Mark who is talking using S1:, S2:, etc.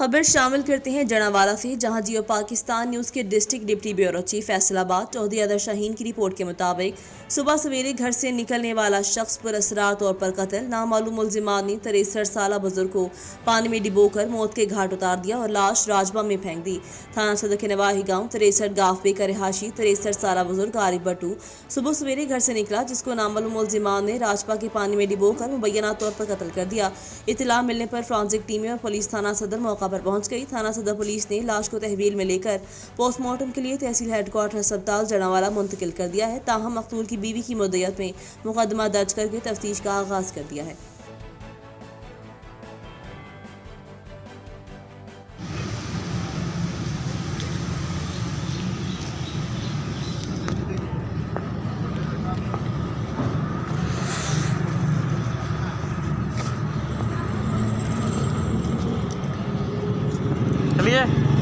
S1: खबर शामिल करते हैं जनावाला से, जहां जियो पाकिस्तान न्यूज़ के district deputy bureau chief Faisalabad Chaudhry Athar Shaheen की रिपोर्ट के मुताबिक सुबह सवेरे घर से निकलने वाला शख्स पुरअसरार तौर पर कत्ल। नामालूम मुलजिमान ने 63 साल बुजुर्ग को पानी में डिबोकर मौत के घाट उतार दिया और लाश राजबा में फेंक दी। थाना सदर के नवाही गाँव 63 गाफबे का रिहाशी 63 साल बुजुर्ग आरिफ भट्टू सुबह सवेरे घर से निकला, जिसको नामालूम मुलजिमान ने राजपा के पानी में डिबोकर मुबैना तौर पर कत्ल कर दिया। इत्तला मिलने पर फोरेंसिक टीमें और पुलिस थाना सदर मौका पर पहुंच गई। थाना सदर पुलिस ने लाश को तहवील में लेकर पोस्टमार्टम के लिए तहसील हेडक्वार्टर अस्पताल जनावाला मुंतकिल कर दिया है। ताहम मकतूल की बीवी की मुद्दत में मुकदमा दर्ज करके तफ्तीश का आगाज कर दिया है।
S2: चलिए।